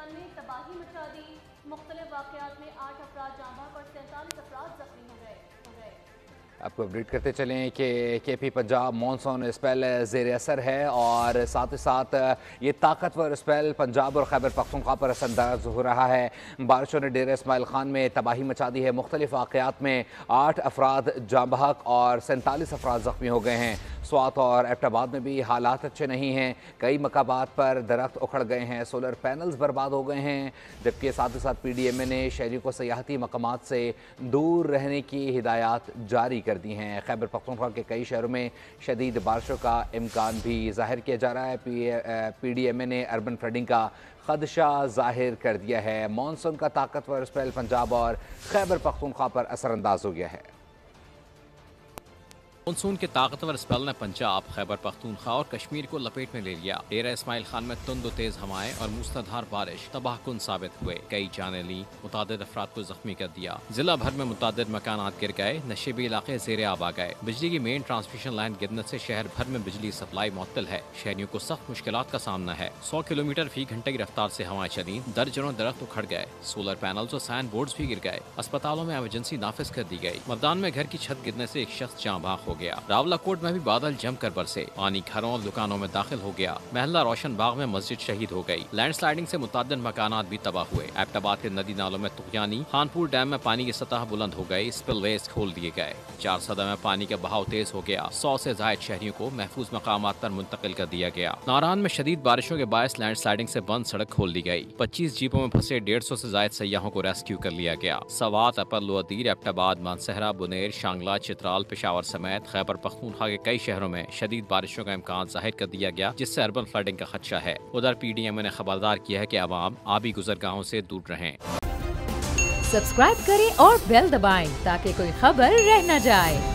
मैदान में तबाही मचा दी। मुख्तलिफ वाक़यात में 8 अफराद जाँ बहक और 47 अफराद जख्मी हो गए। आपको अपडेट करते चलें कि केपी पंजाब मानसून स्पेल ज़ेर असर है और साथ ही साथ ये ताकतवर स्पेल पंजाब और खैबर पख्तूनख्वा पर असरअंदाज हो रहा है। बारिशों ने डेरा इस्माइल खान में तबाही मचा दी है। मुख्तलिफ वाक़यात में 8 अफराद जाँ बहक और 47 अफराद ज़ख्मी हो गए हैं। स्वात और एबटाबाद में भी हालात अच्छे नहीं हैं। कई मकामात पर दरख्त उखड़ गए हैं, सोलर पैनल्स बर्बाद हो गए हैं, जबकि साथ ही साथ PDMA ने शहरियों को सयाहती मकामात से दूर रहने की हिदायत जारी कर दी हैं। खैबर पख्तूनख्वा के कई शहरों में शदीद बारिशों का इम्कान भी जाहिर किया जा रहा है। PDMA ने अर्बन फ्लडिंग का खदशा जाहिर कर दिया है। मानसून का ताकतवर स्पेल पंजाब और खैबर पख्तूनख्वा पर असरअंदाज हो गया है। मानसून के ताकतवर स्पेल ने पंजाब, खैबर पख्तूनख्वा और कश्मीर को लपेट में ले लिया। डेरा इस्माइल खान में तुंद तेज हवाएं और मूसलाधार बारिश तबाहकुन साबित हुए। कई जानें ली, मुतादिद अफराद को जख्मी कर दिया। जिला भर में मुतादिद मकानात गिर गए, नशेबी इलाके ज़ेरे आब आ गए। बिजली की मेन ट्रांसमिशन लाइन गिरने से शहर भर में बिजली सप्लाई मुअत्तल है। शहरियों को सख्त मुश्किलात का सामना है। 100 किलोमीटर फी घंटे की रफ्तार से हवाएं चली, दर्जनों दरख्त उखड़ गए, सोलर पैनल्स और साइन बोर्ड्स भी गिर गए। अस्पतालों में इमरजेंसी नाफिज कर दी गई। मर्दान में घर की छत गिरने से एक शख्स जाँ बहक हो गया। रावलाकोट में भी बादल जमकर बरसे, पानी घरों और दुकानों में दाखिल हो गया। महल्ला रोशन बाग में मस्जिद शहीद हो गई। लैंडस्लाइडिंग से मुतादिद मकानात भी तबाह हुए। एबटाबाद के नदी नालों में तुगयानी, खानपुर डैम में पानी की सतह बुलंद हो गई, स्पिलवेज खोल दिए गए। 4 सदा में पानी का बहाव तेज हो गया। 100 से जायद शहरियों को महफूज मकामात पर मुंतकिल कर दिया गया। नारान में शदीद बारिशों के बायस लैंडस्लाइडिंग से बंद सड़क खोल दी गई। 25 जीपों में फंसे 150 से जायद सयाहों को रेस्क्यू कर लिया गया। सवात, अपर लोअदीर, एबटाबाद, मानसहरा, बुनेर, शांगला, चित्राल, पेशावर समेत खैबर पख्तूनख्वा के कई शहरों में शदीद बारिशों का इम्कान जाहिर कर दिया गया, जिससे अर्बन फ्लडिंग का खदशा है। उधर PDMA ने खबरदार किया है कि आवाम आबी गुजरगाहों से दूर रहें। सब्सक्राइब करें और बेल दबाएं ताकि कोई खबर रह न जाए।